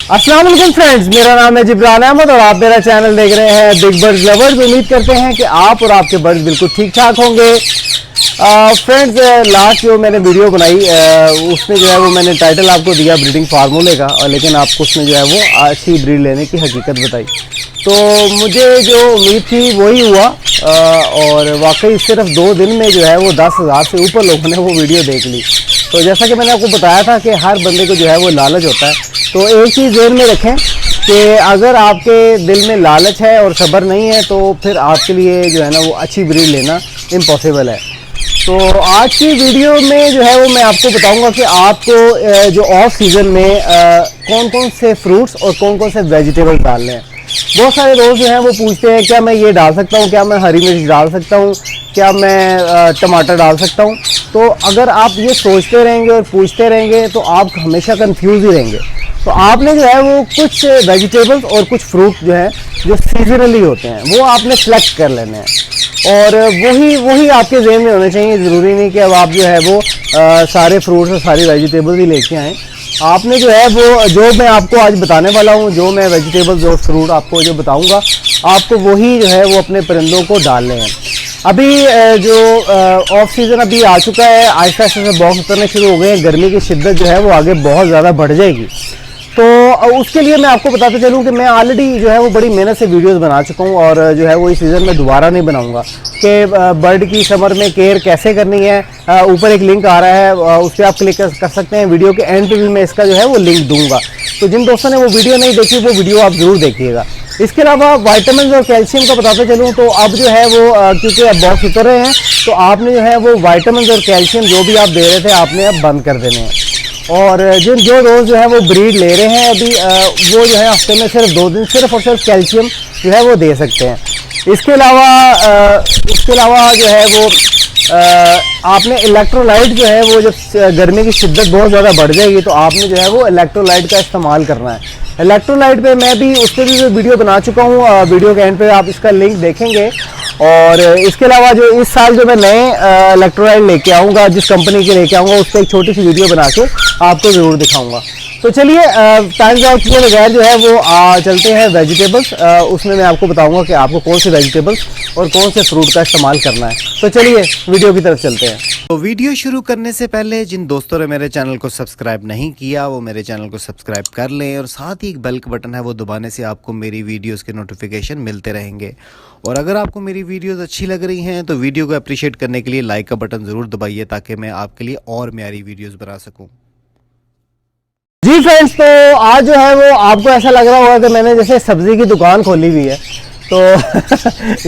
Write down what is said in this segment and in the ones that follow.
अस्सलाम वालेकुम फ्रेंड्स, मेरा नाम है जिब्रान अहमद और आप मेरा चैनल देख रहे हैं बिग बर्ड्स लवर्स। उम्मीद करते हैं कि आप और आपके बर्ड्स बिल्कुल ठीक ठाक होंगे। फ्रेंड्स, लास्ट जो मैंने वीडियो बनाई उसमें जो है वो मैंने टाइटल आपको दिया ब्रीडिंग फार्मूले का, लेकिन आपको उसमें जो है वो अच्छी ब्रीड लेने की हकीकत बताई। तो मुझे जो उम्मीद थी वही हुआ और वाकई सिर्फ 2 दिन में जो है वो 10,000 से ऊपर लोगों ने वो वीडियो देख ली। तो जैसा कि मैंने आपको बताया था कि हर बंदे को जो है वो लालच होता है, तो एक चीज़ ध्यान में रखें कि अगर आपके दिल में लालच है और सब्र नहीं है तो फिर आपके लिए जो है ना वो अच्छी ब्रीड लेना इम्पॉसिबल है। तो आज की वीडियो में जो है वो मैं आपको बताऊंगा कि आपको जो ऑफ सीज़न में कौन कौन से फ्रूट्स और कौन कौन से वेजिटेबल्स डालने हैं। बहुत सारे दोस्त जो हैं वो पूछते हैं क्या मैं ये डाल सकता हूँ, क्या मैं हरी मिर्च डाल सकता हूँ, क्या मैं टमाटर डाल सकता हूँ। तो अगर आप ये सोचते रहेंगे और पूछते रहेंगे तो आप हमेशा कंफ्यूज ही रहेंगे। तो आपने जो है वो कुछ वेजिटेबल्स और कुछ फ्रूट जो है जो सीजनली होते हैं वो आपने सेलेक्ट कर लेने हैं और वही आपके ज़हन में होने चाहिए। ज़रूरी नहीं कि अब आप जो है वो सारे फ्रूट्स और सारी वेजिटेबल्स ही लेके आएँ। आपने जो है वो जो मैं आपको आज बताने वाला हूँ, जो मैं वेजिटेबल्स और फ्रूट आपको जो बताऊँगा, आपको वही जो है वो अपने परिंदों को डालने हैं। अभी जो ऑफ सीज़न अभी आ चुका है, आहिस्ता आहिस्ता से बॉक्स उतरने शुरू हो गए हैं। गर्मी की शिद्दत जो है वो आगे बहुत ज़्यादा बढ़ जाएगी। तो उसके लिए मैं आपको बताते चलूँ कि मैं ऑलरेडी जो है वो बड़ी मेहनत से वीडियोस बना चुका हूँ और जो है वो इस सीज़न में दोबारा नहीं बनाऊँगा कि बर्ड की समर में केयर कैसे करनी है। ऊपर एक लिंक आ रहा है, उस पर आप क्लिक कर सकते हैं। वीडियो के एंड पे भी मैं इसका जो है वो लिंक दूंगा, तो जिन दोस्तों ने वो वीडियो नहीं देखी वो वीडियो आप ज़रूर देखिएगा। इसके अलावा वाइटामिन और कैल्शियम का बताते चलूँ तो अब जो है वो क्योंकि अब बॉक्स उतर रहे हैं तो आपने जो है वो वाइटामिन और कैल्शियम जो भी आप दे रहे थे आपने अब बंद कर देने हैं। और जो दोस्त जो है वो ब्रीड ले रहे हैं अभी वो जो है हफ्ते में सिर्फ 2 दिन सिर्फ और सिर्फ कैल्शियम जो है वो दे सकते हैं। इसके अलावा जो है वो आपने इलेक्ट्रोलाइट जो है वो जब गर्मी की शिद्दत बहुत ज़्यादा बढ़ जाएगी तो आपने जो है वो इलेक्ट्रोलाइट का इस्तेमाल करना है। इलेक्ट्रोलाइट पे मैं भी उस पर भी वीडियो बना चुका हूँ, वीडियो के एंड पे आप इसका लिंक देखेंगे। और इसके अलावा जो इस साल जो मैं नए इलेक्ट्रोलाइट लेके आऊँगा, जिस कंपनी के लेके आऊँगा, उस पर एक छोटी सी वीडियो बना के आपको ज़रूर दिखाऊँगा। तो चलिए टाइम ज़ाया किए बगैर जो है वो चलते हैं वेजिटेबल्स। उसमें मैं आपको बताऊंगा कि आपको कौन से वेजिटेबल्स और कौन से फ्रूट का इस्तेमाल करना है। तो चलिए वीडियो की तरफ चलते हैं। तो वीडियो शुरू करने से पहले जिन दोस्तों ने मेरे चैनल को सब्सक्राइब नहीं किया वो मेरे चैनल को सब्सक्राइब कर लें और साथ ही एक बेल का बटन है वो दबाने से आपको मेरी वीडियोस के नोटिफिकेशन मिलते रहेंगे। और अगर आपको मेरी वीडियोस अच्छी लग रही हैं तो वीडियो को अप्रिशिएट करने के लिए लाइक का बटन ज़रूर दबाइए ताकि मैं आपके लिए और म्यारी वीडियोज़ बना सकूँ। जी फ्रेंड्स, तो आज जो है वो आपको ऐसा लग रहा होगा कि मैंने जैसे सब्जी की दुकान खोली हुई है, तो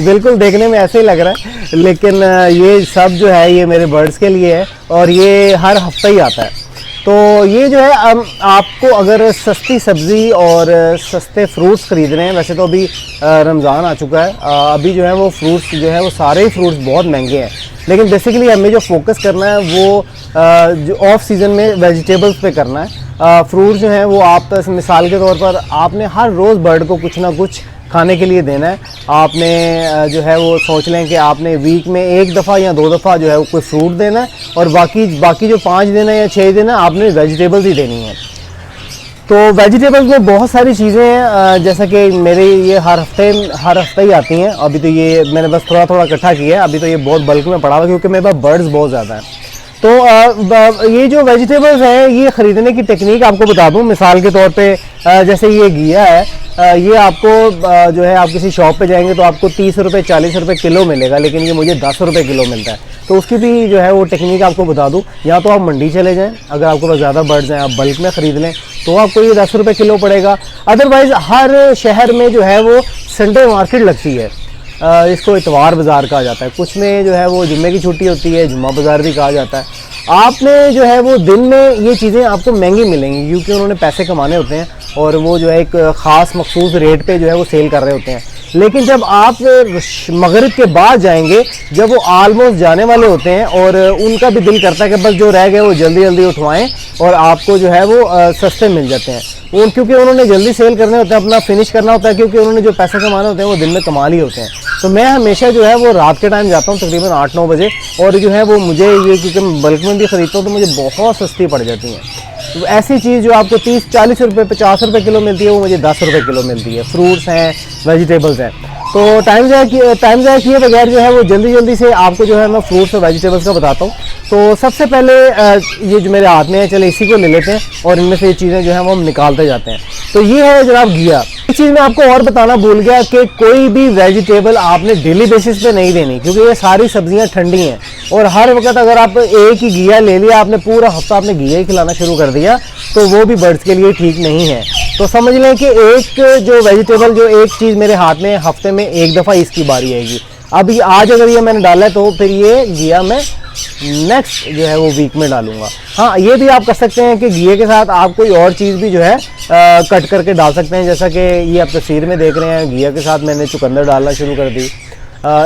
बिल्कुल देखने में ऐसे ही लग रहा है, लेकिन ये सब जो है ये मेरे बर्ड्स के लिए है और ये हर हफ्ते ही आता है। तो ये जो है आपको अगर सस्ती सब्ज़ी और सस्ते फ्रूट्स खरीदने हैं, वैसे तो अभी रमज़ान आ चुका है, अभी जो है वो फ्रूट्स जो है वो सारे ही फ्रूट्स बहुत महंगे हैं, लेकिन बेसिकली हमें जो फोकस करना है वो जो ऑफ सीज़न में वेजिटेबल्स पे करना है। फ्रूट्स जो हैं वो आप मिसाल के तौर पर आपने हर रोज़ बर्ड को कुछ ना कुछ खाने के लिए देना है। आपने जो है वो सोच लें कि आपने वीक में 1 दफ़ा या 2 दफ़ा जो है वो कोई फ्रूट देना है और बाकी जो 5 दिन है या 6 दिन है आपने वेजिटेबल्स ही देनी है। तो वेजिटेबल्स में बहुत सारी चीज़ें हैं, जैसा कि मेरे ये हर हफ्ते ही आती हैं। अभी तो ये मैंने बस थोड़ा थोड़ा इकट्ठा किया है, अभी तो ये बहुत बल्क में पड़ा हुआ क्योंकि मेरे पास बर्ड्स बहुत ज़्यादा हैं। तो ये जो वेजिटेबल्स हैं ये ख़रीदने की टेक्निक आपको बता दूं। मिसाल के तौर पे जैसे ये घिया है, ये आपको जो है आप किसी शॉप पे जाएंगे तो आपको 30 रुपये 40 रुपये किलो मिलेगा, लेकिन ये मुझे 10 रुपये किलो मिलता है। तो उसकी भी जो है वो टेक्निक आपको बता दूं। या तो आप मंडी चले जाएं, अगर आपके पास ज़्यादा बर्ड्स हैं आप बल्क में ख़रीद लें तो आपको ये 10 रुपये किलो पड़ेगा। अदरवाइज़ हर शहर में जो है वो संडे मार्केट लगती है, इसको इतवार बाज़ार कहा जाता है। कुछ में जो है वो जुम्मे की छुट्टी होती है, जुम्मा बाज़ार भी कहा जाता है। आपने जो है वो दिन में ये चीज़ें आपको महंगी मिलेंगी क्योंकि उन्होंने पैसे कमाने होते हैं और वो जो है एक ख़ास मखसूस रेट पे जो है वो सेल कर रहे होते हैं। लेकिन जब आप मगरिब के बाद जाएंगे, जब वो आलमोस्ट जाने वाले होते हैं और उनका भी दिल करता है कि बस जो रह गए वो जल्दी जल्दी उठवाएं और आपको जो है वो सस्ते मिल जाते हैं। क्योंकि उन्होंने जल्दी सेल करने होते हैं, अपना फिनिश करना होता है, क्योंकि उन्होंने जो पैसे कमाने होते हैं वो दिन में कमा लिए होते हैं। तो मैं हमेशा जो है वो रात के टाइम जाता हूँ तकरीबन 8-9 बजे, और जो है वो मुझे ये क्योंकि मैं बल्क में भी ख़रीदता हूँ तो मुझे बहुत सस्ती पड़ जाती हैं। ऐसी चीज़ जो आपको 30-40 रुपये 50 रुपये किलो मिलती है वो मुझे 10 रुपये किलो मिलती है। फ्रूट्स हैं, वेजिटेबल्स हैं। तो टाइम ज़ाया किए बगैर जो है वो जल्दी से आपको जो है मैं फ्रूट्स और वेजिटेबल्स का बताता हूँ। तो सबसे पहले ये जो मेरे हाथ में है, चले इसी को ले लेते हैं और इनमें से ये चीज़ें जो है वो हम निकालते जाते हैं। तो ये है जनाब घिया। एक चीज़ मैं आपको और बताना भूल गया कि कोई भी वेजिटेबल आपने डेली बेसिस पे नहीं देनी, क्योंकि ये सारी सब्जियां ठंडी हैं और हर वक्त अगर आप एक ही घिया ले लिया, आपने पूरा हफ्ता आपने घिया ही खिलाना शुरू कर दिया तो वो भी बर्ड्स के लिए ठीक नहीं है। तो समझ लें कि एक जो वेजिटेबल, जो एक चीज़ मेरे हाथ में हफ्ते में एक दफ़ा इसकी बारी आएगी। अब आज अगर ये मैंने डाला है तो फिर ये घिया मैं नेक्स्ट जो है वो वीक में डालूंगा। हाँ, ये भी आप कर सकते हैं कि घिये के साथ आप कोई और चीज़ भी जो है कट करके डाल सकते हैं, जैसा कि ये आप तस्वीर में देख रहे हैं। घिया के साथ मैंने चुकंदर डालना शुरू कर दी।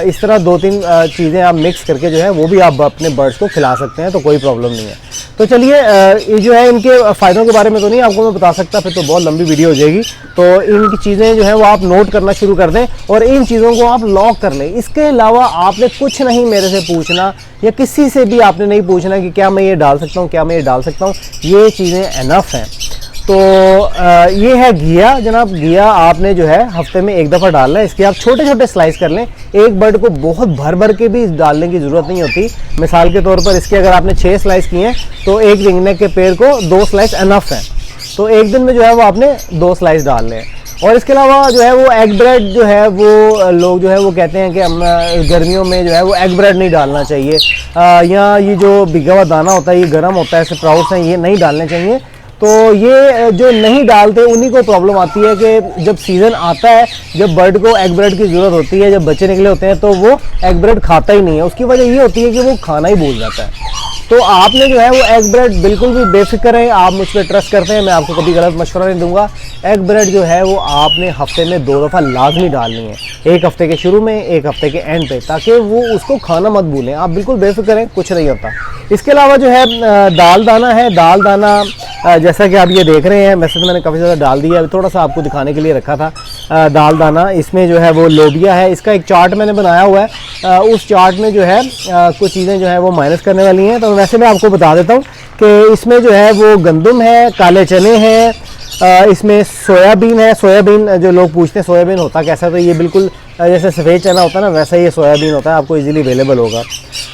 इस तरह 2-3 चीज़ें आप मिक्स करके जो है वो भी आप अपने बर्ड्स को खिला सकते हैं, तो कोई प्रॉब्लम नहीं है। तो चलिए, ये जो है इनके फ़ायदों के बारे में तो नहीं आपको मैं बता सकता, फिर तो बहुत लंबी वीडियो हो जाएगी। तो इनकी चीज़ें जो है वो आप नोट करना शुरू कर दें और इन चीज़ों को आप लॉक कर लें। इसके अलावा आपने कुछ नहीं मेरे से पूछना या किसी से भी आपने नहीं पूछना कि क्या मैं ये डाल सकता हूँ, क्या मैं ये डाल सकता हूँ। ये चीज़ें एनफ हैं। तो ये है घिया जनाब। घिया आपने जो है हफ्ते में एक दफ़ा डालना है। इसके आप छोटे छोटे स्लाइस कर लें। एक बर्ड को बहुत भर भर के भी डालने की ज़रूरत नहीं होती। मिसाल के तौर पर इसके अगर आपने 6 स्लाइस किए हैं तो एक रिंगनेक के पेड़ को 2 स्लाइस एनफ हैं। तो एक दिन में जो है वो आपने 2 स्लाइस डाल लें। और इसके अलावा जो है वो एग ब्रेड जो है वो लोग जो है वो कहते हैं कि हम गर्मियों में जो है वो एग ब्रेड नहीं डालना चाहिए, या ये जो भिगा हुआ दाना होता है ये गर्म होता है, स्प्राउट्स हैं, ये नहीं डालने चाहिए। तो ये जो नहीं डालते उन्हीं को प्रॉब्लम आती है कि जब सीज़न आता है, जब बर्ड को एग ब्रेड की ज़रूरत होती है, जब बच्चे निकले होते हैं तो वो एग ब्रेड खाता ही नहीं है। उसकी वजह ये होती है कि वो खाना ही भूल जाता है। तो आपने जो है वो एग ब्रेड बिल्कुल भी बेफिक्र है, आप मुझ पर ट्रस्ट करते हैं, मैं आपको कभी गलत मशवरा नहीं दूंगा। एग ब्रेड जो है वो आपने हफ्ते में 2 दफ़ा लाजमी डालनी है, एक हफ्ते के शुरू में, एक हफ्ते के एंड पे, ताकि वो उसको खाना मत भूलें। आप बिल्कुल बेफिक्र हैं, कुछ नहीं होता। इसके अलावा जो है दाल दाना है। दाल दाना जैसा कि आप ये देख रहे हैं, वैसे तो मैंने काफ़ी ज़्यादा डाल दिया है, थोड़ा सा आपको दिखाने के लिए रखा था। दाल दाना, इसमें जो है वो लोबिया है। इसका एक चार्ट मैंने बनाया हुआ है। उस चार्ट में जो है कुछ चीज़ें जो है वो माइनस करने वाली हैं, तो वैसे मैं आपको बता देता हूँ कि इसमें जो है वो गंदम है, काले चने हैं, इसमें सोयाबीन है। सोयाबीन जो लोग पूछते हैं सोयाबीन होता कैसा, तो ये बिल्कुल जैसे सफ़ेद चना होता है ना, वैसा ये सोयाबीन होता है, आपको इजीली अवेलेबल होगा।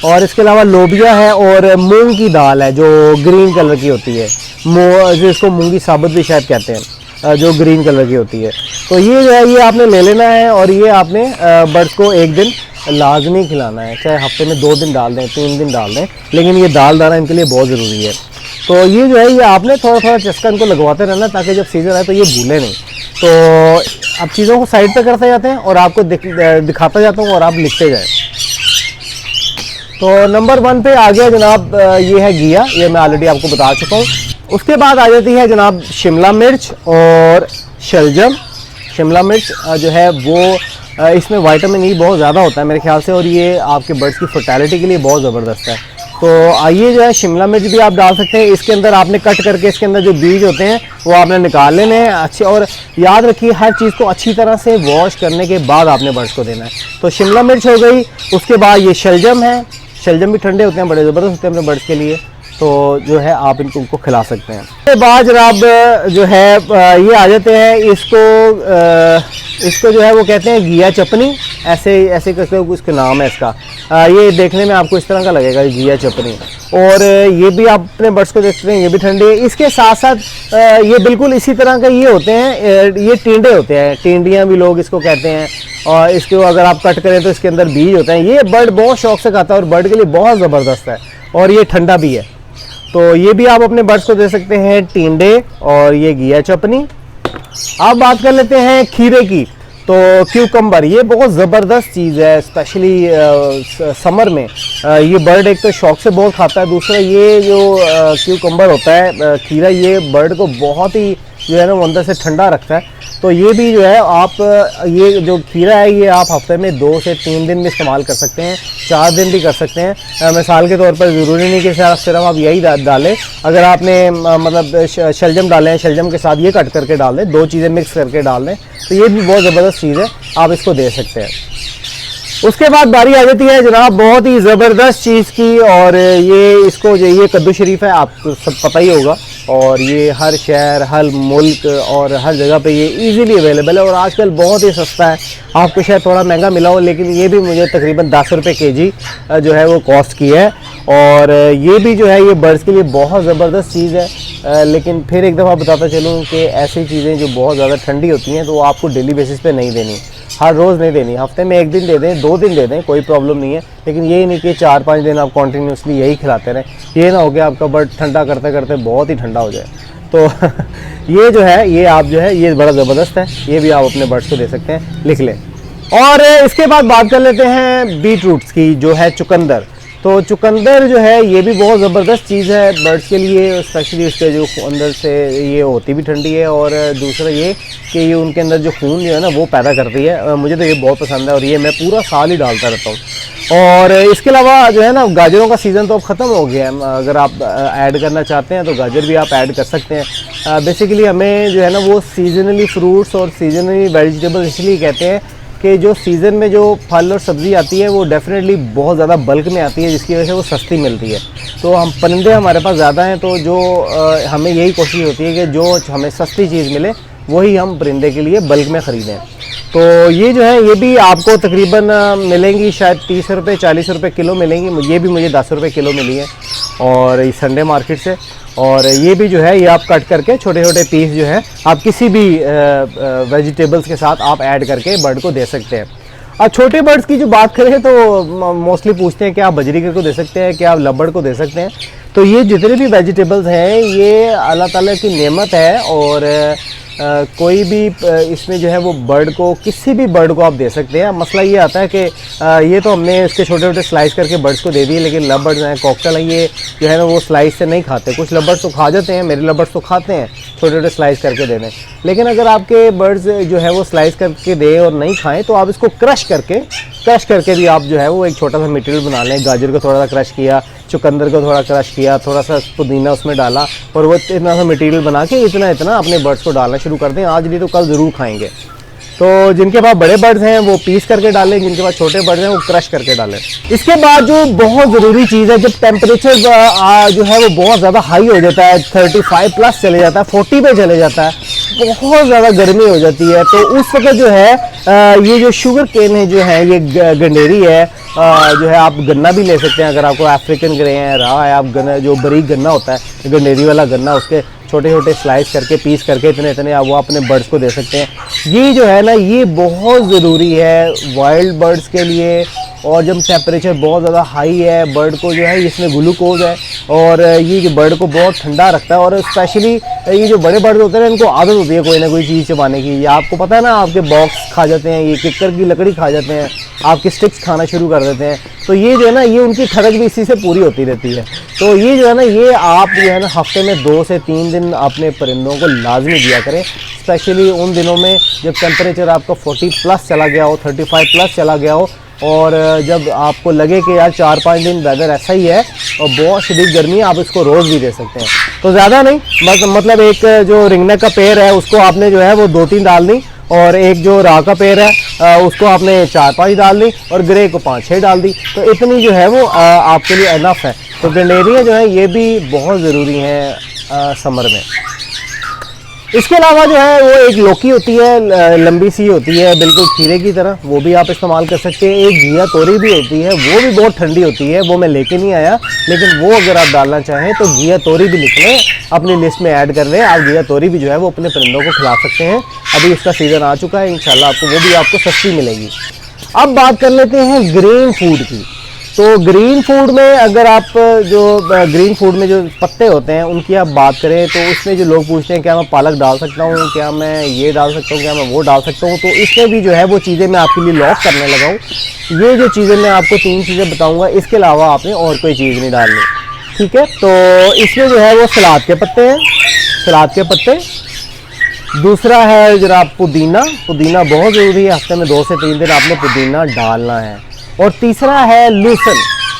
और इसके अलावा लोबिया है और मूंग की दाल है जो ग्रीन कलर की होती है, जो इसको मूंगी साबुत भी शायद कहते हैं, जो ग्रीन कलर की होती है। तो ये जो है ये आपने ले लेना है और ये आपने बर्ड्स को एक दिन लाजमी खिलाना है, चाहे हफ्ते में 2 दिन डाल दें, 3 दिन डाल दें, लेकिन ये दाल दाना इनके लिए बहुत ज़रूरी है। तो ये जो है ये आपने थोड़ा थोड़ा चस्का इनको लगवाते रहना, ताकि जब सीज़न आए तो ये भूले नहीं। तो अब चीज़ों को साइड पे करते जाते हैं और आपको दिखाता जाता हूँ और आप लिखते जाएं। तो नंबर 1 पे आ गया जनाब, ये है घिया, ये मैं ऑलरेडी आपको बता चुका हूँ। उसके बाद आ जाती है जनाब शिमला मिर्च और शलजम। शिमला मिर्च जो है वो इसमें विटामिन ई बहुत ज़्यादा होता है मेरे ख्याल से, और ये आपके बर्ड्स की फर्टिलिटी के लिए बहुत ज़बरदस्त है। तो आइए जो है शिमला मिर्च भी आप डाल सकते हैं। इसके अंदर आपने कट करके इसके अंदर जो बीज होते हैं वो आपने निकाल लेने हैं अच्छे, और याद रखिए हर चीज़ को अच्छी तरह से वॉश करने के बाद आपने बर्ड्स को देना है। तो शिमला मिर्च हो गई। उसके बाद ये शलजम है। शलजम भी ठंडे होते हैं, बड़े ज़बरदस्त होते हैं अपने बर्ड्स के लिए, तो जो है आप उनको खिला सकते हैं। उसके बाद जनाब जो है ये आ जाते हैं, इसको जो है वो कहते हैं घिया चपनी, ऐसे करके उसका नाम है इसका। ये देखने में आपको इस तरह का लगेगा घिया चपनी, और ये भी आप अपने बर्ड्स को देखते हैं, ये भी ठंडे है। इसके साथ साथ ये बिल्कुल इसी तरह का ये होते हैं, ये टिंडे होते हैं, टिंडियाँ भी लोग इसको कहते हैं, और इसको अगर आप कट करें तो इसके अंदर बीज होते हैं। ये बर्ड बहुत शौक से खाता है और बर्ड के लिए बहुत ज़बरदस्त है, और ये ठंडा भी है। तो ये भी आप अपने बर्ड्स को दे सकते हैं, टिंडे और ये घिया चपनी। अब बात कर लेते हैं खीरे की। तो क्यूकम्बर, ये बहुत ज़बरदस्त चीज़ है, स्पेशली समर में। ये बर्ड एक तो शौक से बहुत खाता है, दूसरा ये जो क्यूकम्बर होता है खीरा, ये बर्ड को बहुत ही जो है ना वो अंदर से ठंडा रखता है। तो ये भी जो है आप ये जो खीरा है ये आप हफ्ते में 2 से 3 दिन में इस्तेमाल कर सकते हैं, 4 दिन भी कर सकते हैं। मिसाल के तौर पर ज़रूरी नहीं कि सिर्फ आप यही डालें। अगर आपने मतलब शलजम डालें, शलजम के साथ ये कट करके डाल दें, 2 चीज़ें मिक्स करके डाल दें, तो ये भी बहुत ज़बरदस्त चीज़ है, आप इसको दे सकते हैं। उसके बाद बारी आ जाती है जनाब बहुत ही ज़बरदस्त चीज़ की, और ये इसको जो ये कद्दू शरीफ है, आपको सब पता ही होगा। और ये हर शहर, हर मुल्क और हर जगह पे ये इजीली अवेलेबल है और आजकल बहुत ही सस्ता है। आपको शायद थोड़ा महंगा मिला हो, लेकिन ये भी मुझे तकरीबन 10 रुपये केजी जो है वो कॉस्ट की है। और ये भी जो है ये बर्ड्स के लिए बहुत ज़बरदस्त चीज़ है। लेकिन फिर एक दफ़ा बताता चलूँ कि ऐसी चीज़ें जो बहुत ज़्यादा ठंडी होती हैं तो वो आपको डेली बेसिस पे नहीं देनी, हर रोज़ नहीं देनी। हफ्ते में 1 दिन दे दें, 2 दिन दे दें, कोई प्रॉब्लम नहीं है। लेकिन ये नहीं कि 4-5 दिन आप कॉन्टीन्यूसली यही खिलाते रहें। ये ना हो कि आपका बर्ड ठंडा करते करते बहुत ही ठंडा हो जाए। तो ये जो है ये आप जो है ये बड़ा ज़बरदस्त है, ये भी आप अपने बर्ड्स को दे सकते हैं, लिख लें। और इसके बाद बात कर लेते हैं बीट रूट्स की, जो है चुकंदर। तो चुकंदर जो है ये भी बहुत ज़बरदस्त चीज़ है बर्ड्स के लिए, स्पेशली उसके जो अंदर से ये होती भी ठंडी है और दूसरा ये कि ये उनके अंदर जो खून जो है ना वो पैदा करती है। मुझे तो ये बहुत पसंद है और ये मैं पूरा साल ही डालता रहता हूँ। और इसके अलावा जो है ना गाजरों का सीज़न तो अब ख़त्म हो गया है। अगर आप ऐड करना चाहते हैं तो गाजर भी आप ऐड कर सकते हैं। बेसिकली हमें जो है ना वो सीजनली फ्रूट्स और सीजनली वेजिटेबल्स इसलिए कहते हैं कि जो सीज़न में जो फल और सब्ज़ी आती है वो डेफिनेटली बहुत ज़्यादा बल्क में आती है, जिसकी वजह से वो सस्ती मिलती है। तो हम परिंदे हमारे पास ज़्यादा हैं, तो जो हमें यही कोशिश होती है कि जो हमें सस्ती चीज़ मिले वही हम परिंदे के लिए बल्क में ख़रीदें। तो ये जो है ये भी आपको तकरीबन मिलेंगी शायद 30 रुपये 40 रुपये किलो मिलेंगी। ये भी मुझे 10 रुपये किलो मिली है और इस संडे मार्केट से। और ये भी जो है ये आप कट करके छोटे छोटे पीस जो है आप किसी भी वेजिटेबल्स के साथ आप ऐड करके बर्ड को दे सकते हैं। और छोटे बर्ड्स की जो बात करें तो मोस्टली पूछते हैं कि आप बजरीगर को दे सकते हैं, क्या आप लबड़ को दे सकते हैं। तो ये जितने भी वेजिटेबल्स हैं ये अल्लाह ताला की नेमत है और कोई भी इसमें जो है वो बर्ड को, किसी भी बर्ड को आप दे सकते हैं। मसला ये आता है कि ये तो हमने इसके छोटे छोटे स्लाइस करके बर्ड्स को दे दिए, लेकिन लव बर्ड्स हैं, कॉकटेल हैं, ये जो है ना वो स्लाइस से नहीं खाते। कुछ लव बर्ड्स तो खा जाते हैं, मेरे लव बर्ड्स तो खाते हैं, छोटे छोटे स्लाइस करके दे दें। लेकिन अगर आपके बर्ड्स जो है वो स्लाइस करके दे और नहीं खाएँ तो आप इसको क्रश करके भी आप जो है वो एक छोटा सा मटेरियल बना लें। गाजर को थोड़ा सा क्रश किया, चुकंदर को थोड़ा क्रश किया, थोड़ा सा पुदीना उसमें डाला और वो इतना सा मटेरियल बना के इतना अपने बर्ड्स को डालना शुरू कर दें। आज नहीं तो कल ज़रूर खाएंगे। तो जिनके पास बड़े बर्ड्स हैं वो पीस करके डालें, जिनके पास छोटे बर्ड्स हैं वो क्रश करके डालें। इसके बाद जो बहुत ज़रूरी चीज़ है, जब टेम्परेचर जो है वो बहुत ज़्यादा हाई हो जाता है, 35 प्लस चले जाता है, 40 पे चले जाता है, बहुत ज़्यादा गर्मी हो जाती है, तो उस वक्त जो है ये जो शुगर केन है जो है ये गंडेरी है, जो है आप गन्ना भी ले सकते हैं। अगर आपको अफ्रीकन ग्रे है रहा है, आप गन्ना जो बारीक गन्ना होता है गंडेरी वाला गन्ना, उसके छोटे छोटे स्लाइस करके पीस करके इतने आप वो अपने बर्ड्स को दे सकते हैं। ये जो है ना ये बहुत ज़रूरी है वाइल्ड बर्ड्स के लिए। और जब टेम्परेचर बहुत ज़्यादा हाई है, बर्ड को जो है इसमें ग्लूकोज है और ये जो बर्ड को बहुत ठंडा रखता है। और स्पेशली ये जो बड़े बर्ड होते हैं इनको आदत होती है कोई ना कोई चीज़ चबाने की। ये आपको पता है ना, आपके बॉक्स खा जाते हैं, ये किक्कर की लकड़ी खा जाते हैं, आपकी स्टिक्स खाना शुरू कर देते हैं। तो ये जो है ना ये उनकी ठरक भी इसी से पूरी होती रहती है। तो ये जो है ना ये आप जो है ना हफ्ते में 2 से 3 दिन अपने परिंदों को लाजमी दिया करें, स्पेशली उन दिनों में जब टेम्परेचर आपका 40 प्लस चला गया हो, 35 प्लस चला गया हो और जब आपको लगे कि यार 4-5 दिन वेदर ऐसा ही है और बहुत शदीद गर्मी है, आप इसको रोज़ भी दे सकते हैं। तो ज़्यादा नहीं, बस मतलब एक जो रिंगनेक का पेड़ है उसको आपने जो है वो 2-3 डाल दी और एक जो राह का पेड़ है उसको आपने 4-5 डाल दी और ग्रे को 5-6 डाल दी। तो इतनी जो है वो आपके लिए इनफ है। तो गंडेरियाँ जो है ये भी बहुत ज़रूरी हैं समर में। इसके अलावा जो है वो एक लौकी होती है, लंबी सी होती है बिल्कुल खीरे की तरह, वो भी आप इस्तेमाल कर सकते हैं। एक घिया तोरी भी होती है, वो भी बहुत ठंडी होती है, वो मैं लेके नहीं आया, लेकिन वो अगर आप डालना चाहें तो घिया तोरी भी लिख लें, अपनी लिस्ट में ऐड कर लें। आप घिया तोरी भी जो है वो अपने परिंदों को खिला सकते हैं। अभी इसका सीज़न आ चुका है, इंशाल्लाह आपको वो भी आपको सस्ती मिलेगी। अब बात कर लेते हैं ग्रीन फूड की। तो ग्रीन फूड में अगर आप जो ग्रीन फूड में जो पत्ते होते हैं उनकी आप बात करें तो उसमें जो लोग पूछते हैं क्या मैं पालक डाल सकता हूँ, क्या मैं ये डाल सकता हूँ, क्या मैं वो डाल सकता हूँ, तो इसमें भी जो है वो चीज़ें मैं आपके लिए लॉक करने लगा हूँ। ये जो चीज़ें मैं आपको 3 चीज़ें बताऊँगा, इसके अलावा आपने और कोई चीज़ नहीं डालनी, ठीक है। तो इसमें जो है वो सलाद के पत्ते हैं, सलाद के पत्ते। दूसरा है जरा पुदीना, पुदीना बहुत ज़रूरी है, हफ्ते में 2 से 3 दिन आपने पुदीना डालना है। और तीसरा है लूसन।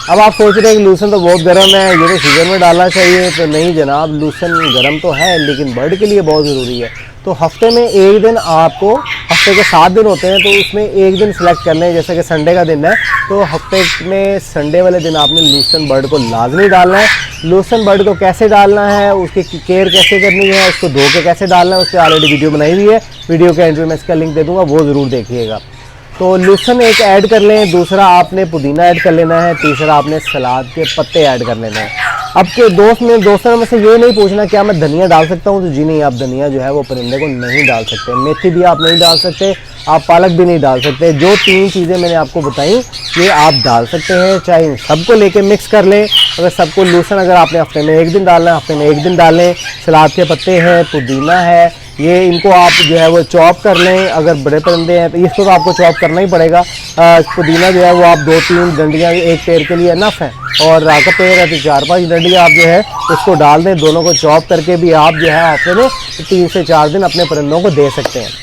अब आप सोच रहे हैं कि लूसन तो बहुत गर्म है, ये तो सीज़न में डालना चाहिए, तो नहीं जनाब, लूसन गर्म तो है लेकिन बर्ड के लिए बहुत ज़रूरी है। तो हफ्ते में 1 दिन आपको हफ्ते के 7 दिन होते हैं, तो उसमें एक दिन सिलेक्ट करना है, जैसे कि संडे का दिन है तो हफ्ते में संडे वाले दिन आपने लूसन बर्ड को लाजमी डालना है। लूसन बर्ड को कैसे डालना है, उसकी केयर कैसे करनी है, उसको धो के कैसे डालना है, उसकी ऑलरेडी वीडियो बनाई हुई है, वीडियो के एंड में मैं इसका लिंक दे दूंगा, वो ज़रूर देखिएगा। तो लूसन एक ऐड कर लें, दूसरा आपने पुदीना ऐड कर लेना है, तीसरा आपने सलाद के पत्ते ऐड कर लेना है। अब के दोस्तों में से ये नहीं पूछना क्या मैं धनिया डाल सकता हूँ, तो जी नहीं, आप धनिया जो है वो परिंदे को नहीं डाल सकते, मेथी भी आप नहीं डाल सकते, आप पालक भी नहीं डाल सकते। जो 3 चीज़ें मैंने आपको बताई ये आप डाल सकते हैं, चाहे इन सबको लेके मिक्स कर लें। अगर सबको लूसन अगर आपने हफ्ते में 1 दिन डालना है, हफ्ते में 1 दिन डालें। सलाद के पत्ते हैं, पुदीना है, ये इनको आप जो है वो चॉप कर लें। अगर बड़े परिंदे हैं तो इसको तो आपको चॉप करना ही पड़ेगा। पुदीना जो है वो आप 2-3 डंडियाँ एक पेड़ के लिए इनफ है, और राका पेड़ है तो 4-5 डंडियाँ आप जो है उसको डाल दें। दोनों को चॉप करके भी आप जो है हफ्ते में 3 से 4 दिन अपने परिंदों को दे सकते हैं।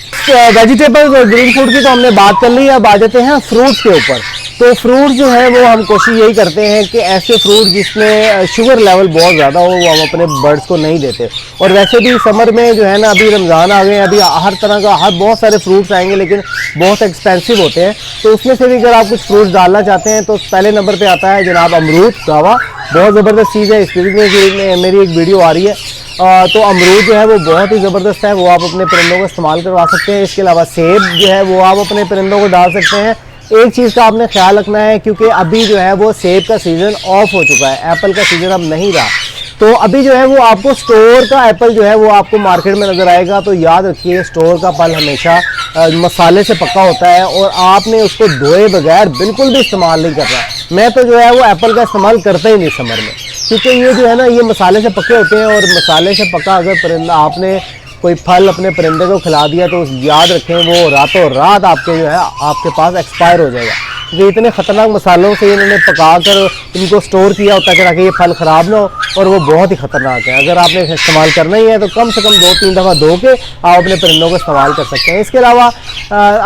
वेजिटेबल्स और ग्रीन फूड की तो हमने बात कर ली, अब आ जाते हैं फ्रूट्स के ऊपर। तो फ्रूट जो है वो हम कोशिश यही करते हैं कि ऐसे फ्रूट जिसमें शुगर लेवल बहुत ज़्यादा हो वो हम अपने बर्ड्स को नहीं देते। और वैसे भी समर में जो है ना, अभी रमज़ान आ गए, अभी हर तरह का बहुत सारे फ्रूट्स आएंगे लेकिन बहुत एक्सपेंसिव होते हैं। तो उसमें से भी अगर आप कुछ फ्रूट्स डालना चाहते हैं तो पहले नंबर पर आता है जनाब अमरूद। गावा बहुत ज़बरदस्त चीज़ है, इसके लिए मेरी एक वीडियो आ रही है। तो अमरूद जो है वो बहुत ही ज़बरदस्त है, वो आप अपने परिंदों को इस्तेमाल करवा सकते हैं। इसके अलावा सेब जो है वो आप अपने परिंदों को डाल सकते हैं। एक चीज़ का आपने ख्याल रखना है, क्योंकि अभी जो है वो सेब का सीज़न ऑफ हो चुका है, एप्पल का सीज़न अब नहीं रहा। तो अभी जो है वो आपको स्टोर का एप्पल जो है वो आपको मार्केट में नज़र आएगा। तो याद रखिए, स्टोर का फल हमेशा मसाले से पक्का होता है और आपने उसको धोए बगैर बिल्कुल भी इस्तेमाल नहीं करना। मैं तो जो है वो एप्पल का इस्तेमाल करता ही नहीं समर में, क्योंकि ये जो है ना ये मसाले से पक्के होते हैं, और मसाले से पक्का अगर परिंदा आपने कोई फल अपने परिंदे को खिला दिया तो याद रखें वो रातों रात आपके जो है आपके पास एक्सपायर हो जाएगा। क्योंकि इतने ख़तरनाक मसालों से इन्होंने पका कर इनको स्टोर किया होता है ताकि ये फल ख़राब ना हो, और वो बहुत ही ख़तरनाक है। अगर आपने इस्तेमाल करना ही है तो कम से कम 2-3 दफ़ा धो के आप अपने परिंदों को इस्तेमाल कर सकते हैं। इसके अलावा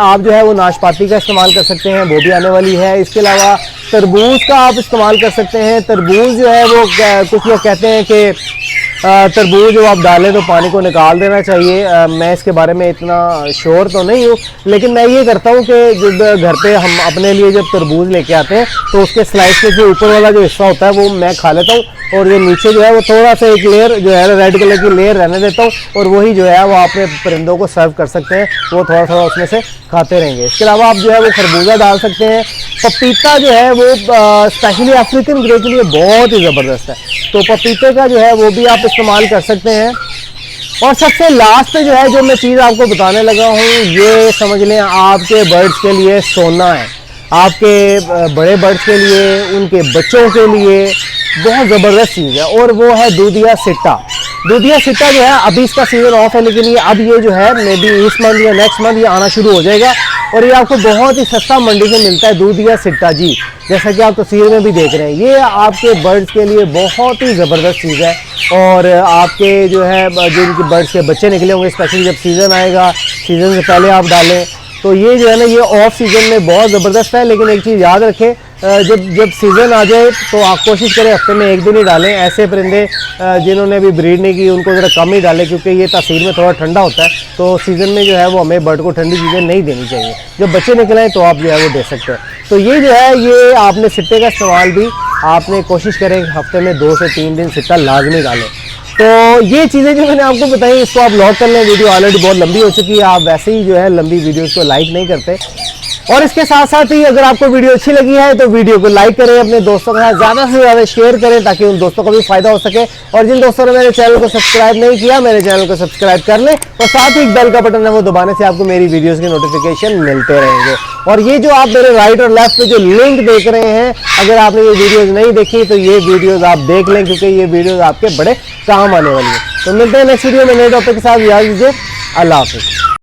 आप जो है वो नाशपाती का इस्तेमाल कर सकते हैं, वो भी आने वाली है। इसके अलावा तरबूज का आप इस्तेमाल कर सकते हैं। तरबूज जो है वो कुछ लोग कहते हैं कि तरबूज जब आप डालें तो पानी को निकाल देना चाहिए। मैं इसके बारे में इतना श्योर तो नहीं हूँ, लेकिन मैं ये करता हूँ कि जब घर पे हम अपने लिए जब तरबूज लेके आते हैं तो उसके स्लाइस के जो ऊपर वाला जो हिस्सा होता है वो मैं खा लेता हूँ, और जो नीचे जो है वो थोड़ा सा एक लेयर जो है रेड कलर की लेयर रहने देता हूँ, और वही जो है वो अपने परिंदों को सर्व कर सकते हैं, वो थोड़ा थोड़ा उसमें से खाते रहेंगे। इसके अलावा आप जो है वो खरबूजा डाल सकते हैं। पपीता जो है वो स्पेशली अफ्रीकन ग्रे के लिए बहुत ही ज़बरदस्त है, तो पपीते का जो है वो भी आप इस्तेमाल कर सकते हैं। और सबसे लास्ट पे जो है जो मैं चीज़ आपको बताने लगा हूँ, ये समझ लें आपके बर्ड्स के लिए सोना है, आपके बड़े बर्ड्स के लिए, उनके बच्चों के लिए बहुत ज़बरदस्त चीज़ है, और वो है दूधिया सिट्टा। दूधिया सिट्टा जो है अभी इसका सीज़न ऑफ है, लेकिन ये अब ये जो है मे बी इस मंथ या नेक्स्ट मंथ ये आना शुरू हो जाएगा, और ये आपको बहुत ही सस्ता मंडी से मिलता है दूधिया सिट्टा जी, जैसा कि आप तस्वीर में भी देख रहे हैं। ये आपके बर्ड्स के लिए बहुत ही ज़बरदस्त चीज़ है, और आपके जो है जो इनके बर्ड्स के बच्चे निकले होंगे, स्पेशली जब सीज़न आएगा, सीज़न से पहले आप डालें तो ये जो है ना ये ऑफ सीज़न में बहुत ज़बरदस्त है। लेकिन एक चीज़ याद रखें, जब सीज़न आ जाए तो आप कोशिश करें हफ्ते में 1 दिन ही डालें। ऐसे परिंदे जिन्होंने अभी ब्रीड नहीं की उनको ज़रा कम ही डालें, क्योंकि ये तासीर में थोड़ा ठंडा होता है, तो सीज़न में जो है वो हमें बर्ड को ठंडी चीज़ें नहीं देनी चाहिए। जब बच्चे निकलें तो आप जो है वो दे सकते हैं। तो ये जो है ये आपने सिट्टे का इस्तेमाल भी आपने कोशिश करें हफ्ते में 2 से 3 दिन सिट्टा लाजमी डालें। तो ये चीज़ें जो मैंने आपको बताई इसको आप लॉक कर लें। वीडियो ऑलरेडी बहुत लंबी हो चुकी है, आप वैसे ही जो है लंबी वीडियोस को लाइक नहीं करते। और इसके साथ साथ ही अगर आपको वीडियो अच्छी लगी है तो वीडियो को लाइक करें, अपने दोस्तों के साथ ज़्यादा से ज़्यादा शेयर करें ताकि उन दोस्तों को भी फायदा हो सके। और जिन दोस्तों ने मेरे चैनल को सब्सक्राइब नहीं किया, मेरे चैनल को सब्सक्राइब कर लें, और साथ ही बेल का बटन है वो दबाने से आपको मेरी वीडियोज़ के नोटिफिकेशन मिलते रहेंगे। और ये जो आप मेरे राइट और लेफ्ट पे जो लिंक देख रहे हैं, अगर आपने ये वीडियोज़ नहीं देखी तो ये वीडियोज़ आप देख लें, क्योंकि ये वीडियोज़ आपके बड़े काम आने वाली है। तो मिलते हैं नेक्स्ट वीडियो में नए टॉपिक के साथ। याद दीजिए, अल्लाह हाफिज़।